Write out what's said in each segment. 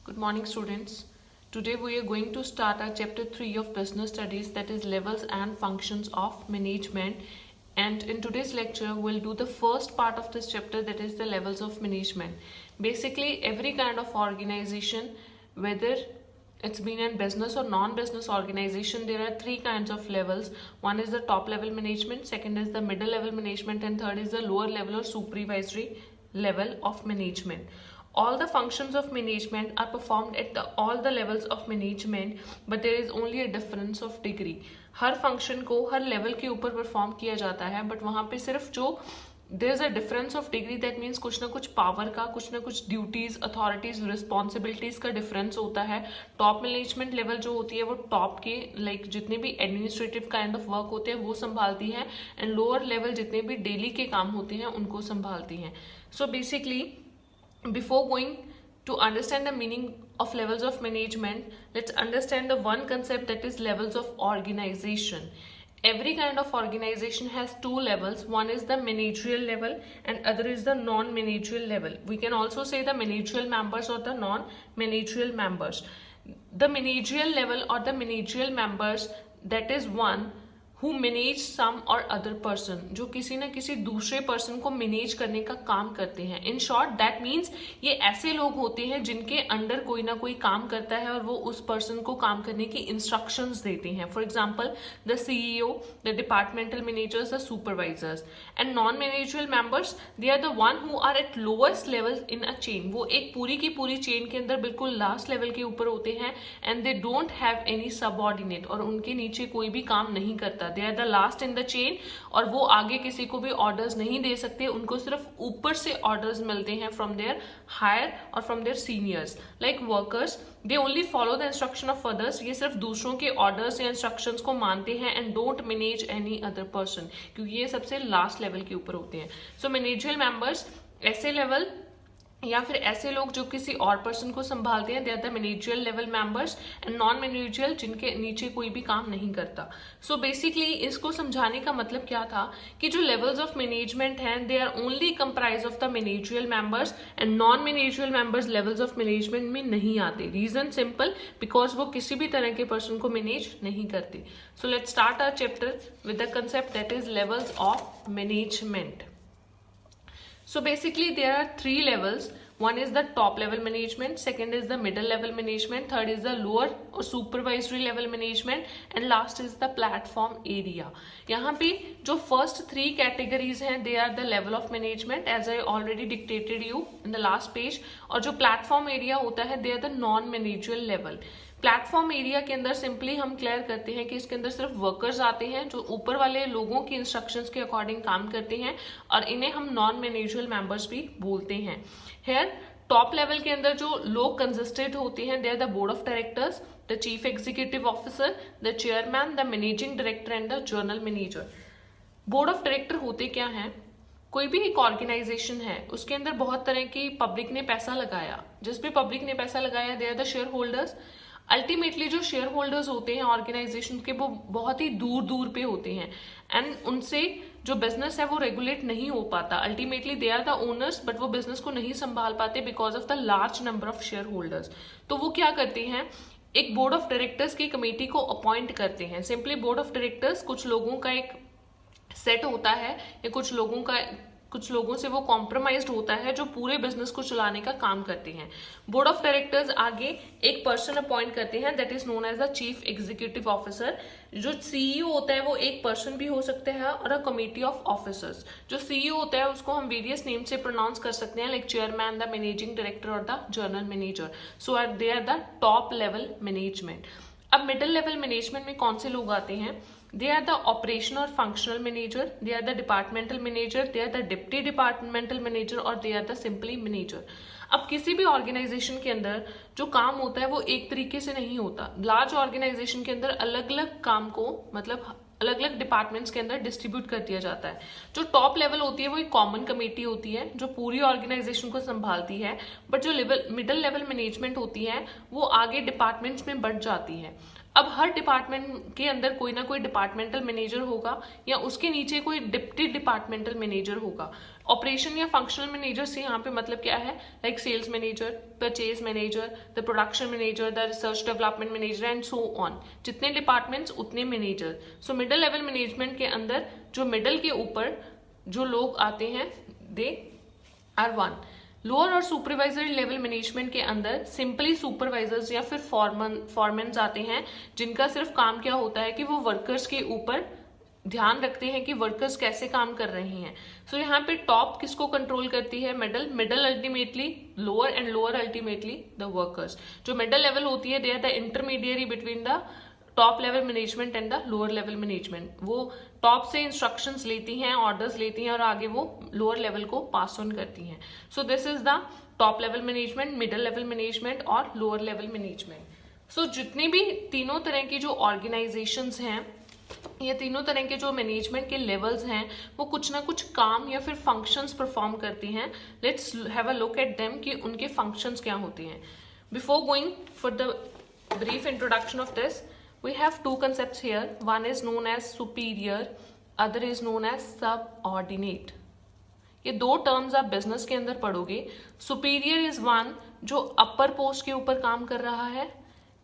Good morning, students. Today we are going to start our chapter 3 of business studies, that is levels and functions of management. And in today's lecture we'll do the first part of this chapter, that is the levels of management. Basically every kind of organization, whether it's been in business or non-business organization, there are three kinds of levels. One is the top level management, second is the middle level management, and third is the lower level or supervisory level of management. All the functions of management are performed at all the levels of management, but there is only a difference of degree. Her function को हर level के ऊपर perform किया जाता है, but वहाँ पे सिर्फ जो there is a difference of degree, that means कुछ ना कुछ पावर का, कुछ ना कुछ ड्यूटीज, अथॉरिटीज, रिस्पॉन्सिबिलिटीज का डिफरेंस होता है. टॉप मैनेजमेंट लेवल जो होती है वो टॉप के जितने भी एडमिनिस्ट्रेटिव काइंड ऑफ वर्क होते हैं वो संभालती है, एंड लोअर लेवल जितने भी डेली के काम होते हैं उनको संभालती हैं. So basically before going to understand the meaning of levels of management, let's understand the one concept, that is levels of organization. Every kind of organization has two levels. One is the managerial level and other is the non-managerial level. We can also say the managerial members or the non-managerial members. The managerial level or the managerial members, that is one who manage some or other person, जो किसी न किसी दूसरे person को manage करने का काम करते हैं. इन शॉर्ट दैट मीन्स ये ऐसे लोग होते हैं जिनके अंडर कोई ना कोई काम करता है और वो उस पर्सन को काम करने की इंस्ट्रक्शंस देते हैं. For example the CEO, the departmental managers, the supervisors. And non managerial members, they are the one who are at lowest level in a chain. वो एक पूरी की पूरी चेन के अंदर बिल्कुल लास्ट लेवल के ऊपर होते हैं, and they don't have any subordinate, और उनके नीचे कोई भी काम नहीं करता. They are the last in the chain, और वो आगे किसी को भी ऑर्डर्स नहीं दे सकते. उनको सिर्फ ऊपर से ऑर्डर्स मिलते हैं फ्रॉम देयर हायर और from their seniors. Like workers, they only follow the instruction of others. ये सिर्फ दूसरों के ऑर्डर्स या इंस्ट्रक्शंस को मानते हैं and don't manage any other person, क्योंकि ये सबसे लास्ट लेवल के ऊपर होते हैं. सो मैनेजरियल मेंबर्स, ऐसे लेवल या फिर ऐसे लोग जो किसी और पर्सन को संभालते हैं, they are the managerial level members. And non managerial, जिनके नीचे कोई भी काम नहीं करता. सो बेसिकली इसको समझाने का मतलब क्या था कि जो लेवल्स ऑफ मैनेजमेंट हैं, they are only comprise of the managerial members, and non managerial members levels of management में नहीं आते. रीजन सिंपल, बिकॉज वो किसी भी तरह के पर्सन को मैनेज नहीं करते. So let's start our chapter with the concept, that is levels of management. So basically there are three levels. One is the top level management, second is the middle level management, third is the lower or supervisory level management, and last is the platform area. यहाँ पे जो first three categories हैं, they are the level of management as I already dictated you in the last page. और जो platform area होता है, they are the non-managerial level. Platform area के अंदर सिंपली हम क्लियर करते हैं कि इसके अंदर सिर्फ वर्कर्स आते हैं जो ऊपर वाले लोगों की इंस्ट्रक्शंस के अकॉर्डिंग काम करते हैं, और इन्हें हम नॉन मैनेजरियल मेंबर्स भी बोलते हैं. हेयर टॉप लेवल के अंदर जो लोग कंसिस्टेड होते हैं, they are the board of directors, the chief executive officer, the chairman, the managing director and the general manager. Board of director होते क्या हैं? कोई भी एक ऑर्गेनाइजेशन है, उसके अंदर बहुत तरह की पब्लिक ने पैसा लगाया. जिस भी पब्लिक ने पैसा लगाया, they are the share holders. Ultimately जो शेयर होल्डर्स होते हैं ऑर्गेनाइजेशन के, वो बहुत ही दूर दूर पे होते हैं, एंड उनसे जो बिजनेस है वो रेगुलेट नहीं हो पाता. Ultimately they are the owners, but वो बिजनेस को नहीं संभाल पाते because of the large number of share holders. तो वो क्या करते हैं, एक बोर्ड ऑफ डायरेक्टर्स की कमेटी को अपॉइंट करते हैं. सिंपली बोर्ड ऑफ डायरेक्टर्स कुछ लोगों का एक सेट होता है, या कुछ लोगों से वो कॉम्प्रोमाइज्ड होता है जो पूरे बिजनेस को चलाने का काम करते हैं. बोर्ड ऑफ डायरेक्टर्स आगे एक पर्सन अपॉइंट करते हैं, that is known as the chief executive officer. जो सीईओ होता है वो एक पर्सन भी हो सकते हैं, और अ कमेटी ऑफ ऑफिसर्स. जो सीईओ होता है उसको हम वेरियस नेम से प्रोनाउंस कर सकते हैं, like chairman, the managing director और the general manager. So they are the top level management. अब मिडिल लेवल मैनेजमेंट में कौन से लोग आते हैं? They are the operational or functional manager, they are the departmental manager, they are the deputy departmental manager, और they are the simply manager. अब किसी भी ऑर्गेनाइजेशन के अंदर जो काम होता है वो एक तरीके से नहीं होता. लार्ज ऑर्गेनाइजेशन के अंदर अलग अलग काम को, मतलब अलग अलग डिपार्टमेंट्स के अंदर डिस्ट्रीब्यूट कर दिया जाता है. जो टॉप लेवल होती है वो एक कॉमन कमेटी होती है जो पूरी ऑर्गेनाइजेशन को संभालती है, बट जो मिडिल लेवल मैनेजमेंट होती है वो आगे डिपार्टमेंट्स में बढ़ जाती है. अब हर डिपार्टमेंट के अंदर कोई ना कोई डिपार्टमेंटल मैनेजर होगा, या उसके नीचे कोई डिप्टी डिपार्टमेंटल मैनेजर होगा. ऑपरेशन या फंक्शनल मैनेजर्स यहाँ पे मतलब क्या है, like sales manager, purchase manager, the production manager, the research development manager and so on. जितने डिपार्टमेंट्स उतने manager. So middle level management के अंदर जो मिडिल के ऊपर जो लोग आते हैं दे आर वन। लोअर और सुपरवाइजरी लेवल मैनेजमेंट के अंदर सिंपली सुपरवाइजर्स या फिर फॉरमैन्स आते हैं, जिनका सिर्फ काम क्या होता है कि वो वर्कर्स के ऊपर ध्यान रखते हैं कि वर्कर्स कैसे काम कर रहे हैं। सो यहाँ पे टॉप किसको कंट्रोल करती है, middle, middle ultimately lower and lower ultimately the workers. जो मिडल लेवल होती है they are the intermediary between the top level management and the lower level management. वो टॉप से इंस्ट्रक्शंस लेती हैं, ऑर्डर्स लेती हैं और आगे वो लोअर लेवल को पास ऑन करती हैं। So this is the top level management, middle level management और लोअर लेवल मैनेजमेंट। सो जितनी भी तीनों तरह की जो ऑर्गेनाइजेशंस हैं, ये तीनों तरह के जो मैनेजमेंट के लेवल्स हैं, वो कुछ ना कुछ काम या फिर फंक्शंस परफॉर्म करती हैं। Let's have a look at them कि उनके फंक्शंस क्या होते हैं। Before going for the brief introduction of this, we have two concepts here. One is known as superior, other is known as subordinate. ये दो terms आप business के अंदर पढ़ोगे। सुपीरियर इज वन जो अपर पोस्ट के ऊपर काम कर रहा है,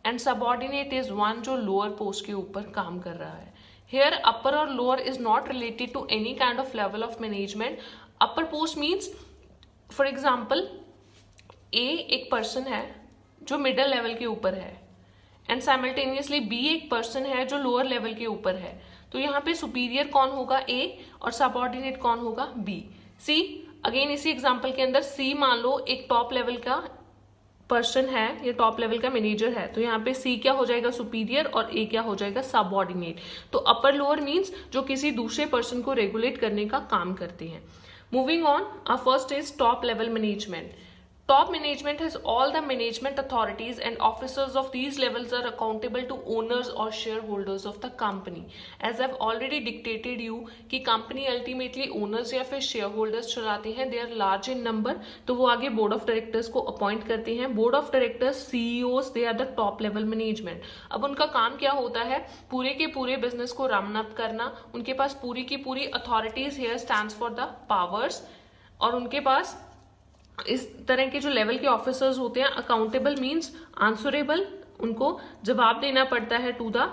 एंड सबऑर्डिनेट इज वन जो लोअर पोस्ट के ऊपर काम कर रहा है। Here upper और lower is not related to any kind of level of management. Upper post means, for example, A एक पर्सन है जो मिडिल लेवल के ऊपर है, एंड साइमल्टेनियसली बी एक पर्सन है जो लोअर लेवल के ऊपर है। तो यहाँ पे सुपीरियर कौन होगा, ए, और सबऑर्डिनेट कौन होगा, बी। सी, अगेन इसी एग्जांपल के अंदर सी मान लो एक टॉप लेवल का पर्सन है, ये टॉप लेवल का मैनेजर है, तो यहाँ पे सी क्या हो जाएगा, सुपीरियर, और ए क्या हो जाएगा, सबऑर्डिनेट। तो अपर लोअर मीन्स जो किसी दूसरे पर्सन को रेगुलेट करने का काम करते हैं। Moving on, our first is top level management. Top management has all the management authorities and officers of these levels are accountable to owners or shareholders of the company. As I've already dictated you कि company ultimately owners या फिर shareholders चलाते हैं, they are large in number, तो वो आगे board of directors को appoint करते हैं. Board of directors, CEOs, they are the top level management. अब उनका काम क्या होता है, पूरे के पूरे business को run up करना, उनके पास पूरी की पूरी authorities here stands for the powers, और उनके पास इस तरह के जो लेवल के ऑफिसर्स होते हैं, अकाउंटेबल मींस आंसरेबल, उनको जवाब देना पड़ता है टू द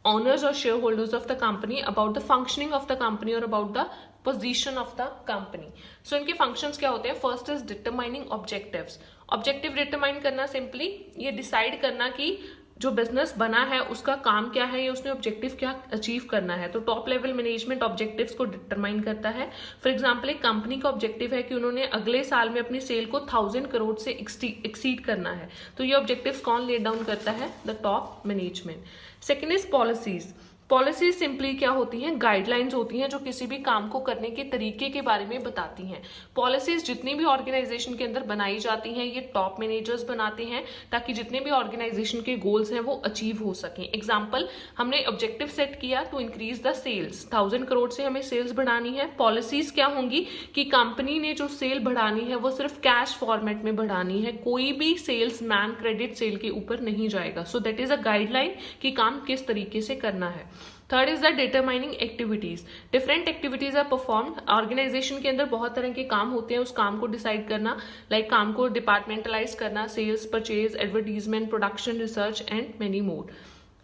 ओनर्स और share holders of the company about the functioning of the company और about the position of the company. So इनके फंक्शंस क्या होते हैं, first is determining objectives. Objective determine करना, सिंपली ये डिसाइड करना कि जो बिजनेस बना है उसका काम क्या है या उसने ऑब्जेक्टिव क्या अचीव करना है. तो टॉप लेवल मैनेजमेंट ऑब्जेक्टिव्स को डिटरमाइन करता है. फॉर एग्जांपल एक कंपनी का ऑब्जेक्टिव है कि उन्होंने अगले साल में अपनी सेल को 1000 करोड़ से एक्सीड करना है. तो ये ऑब्जेक्टिव्स कौन ले डाउन करता है, the top management. Second is policies. Policies simply क्या होती हैं, गाइडलाइंस होती हैं जो किसी भी काम को करने के तरीके के बारे में बताती हैं. पॉलिसीज जितनी भी ऑर्गेनाइजेशन के अंदर बनाई जाती हैं ये टॉप मैनेजर्स बनाते हैं ताकि जितने भी ऑर्गेनाइजेशन के गोल्स हैं वो अचीव हो सकें. एग्जांपल, हमने ऑब्जेक्टिव सेट किया to increase the sales, 1000 crore से हमें सेल्स बढ़ानी है. पॉलिसीज क्या होंगी कि कंपनी ने जो सेल बढ़ानी है वो सिर्फ कैश फॉर्मेट में बढ़ानी है, कोई भी सेल्स मैन क्रेडिट सेल के ऊपर नहीं जाएगा. So that is a guideline कि काम किस तरीके से करना है. Third is the determining activities. Different activities are performed. Organisation के अंदर बहुत तरह के काम होते हैं, उस काम को डिसाइड करना, लाइक काम को डिपार्टमेंटलाइज करना, sales, purchase, advertisement, production, research and many more.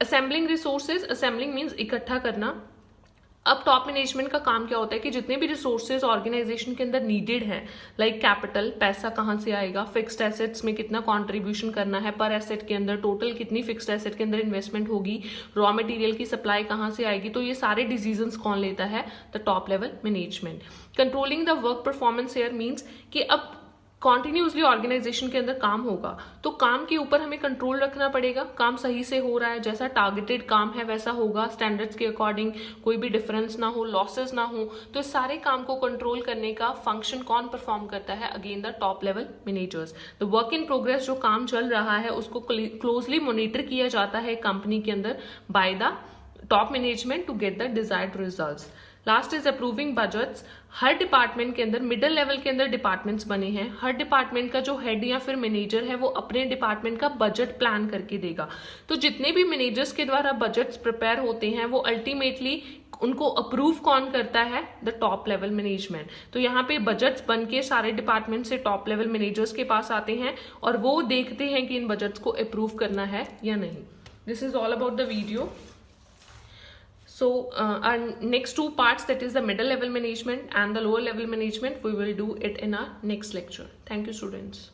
Assembling resources. Assembling means इकट्ठा करना. अब टॉप मैनेजमेंट का काम क्या होता है कि जितने भी रिसोर्सेज ऑर्गेनाइजेशन के अंदर नीडेड हैं, लाइक कैपिटल, पैसा कहाँ से आएगा, फिक्स्ड एसेट्स में कितना कंट्रीब्यूशन करना है पर एसेट के अंदर, टोटल कितनी फिक्स्ड एसेट के अंदर इन्वेस्टमेंट होगी, रॉ मटेरियल की सप्लाई कहाँ से आएगी, तो ये सारे डिसीजंस कौन लेता है, the top level management. Controlling the work performance here means कि अब कॉन्टिन्यूसली ऑर्गेनाइजेशन के अंदर काम होगा तो काम के ऊपर हमें कंट्रोल रखना पड़ेगा, काम सही से हो रहा है, जैसा टारगेटेड काम है वैसा होगा, स्टैंडर्ड्स के अकॉर्डिंग कोई भी डिफरेंस ना हो, लॉसेस ना हो. तो इस सारे काम को कंट्रोल करने का फंक्शन कौन परफॉर्म करता है, again the top level managers. The work in progress, जो काम चल रहा है उसको क्लोजली मॉनिटर किया जाता है कंपनी के अंदर by the top management to get the desired results. Last is approving budgets. हर डिपार्टमेंट के अंदर, मिडिल लेवल के अंदर डिपार्टमेंट्स बने हैं, हर डिपार्टमेंट का जो हेड या फिर मैनेजर है वो अपने डिपार्टमेंट का बजट प्लान करके देगा. तो जितने भी मैनेजर्स के द्वारा बजट्स प्रिपेयर होते हैं वो अल्टीमेटली उनको अप्रूव कौन करता है? The top level management. तो यहाँ पे बजट्स बन के सारे डिपार्टमेंट से टॉप लेवल मैनेजर्स के पास आते हैं और वो देखते हैं कि इन बजट्स को अप्रूव करना है या नहीं। This is all about the video. So our next two parts, that is the middle level management and the lower level management, we will do it in our next lecture. Thank you, students.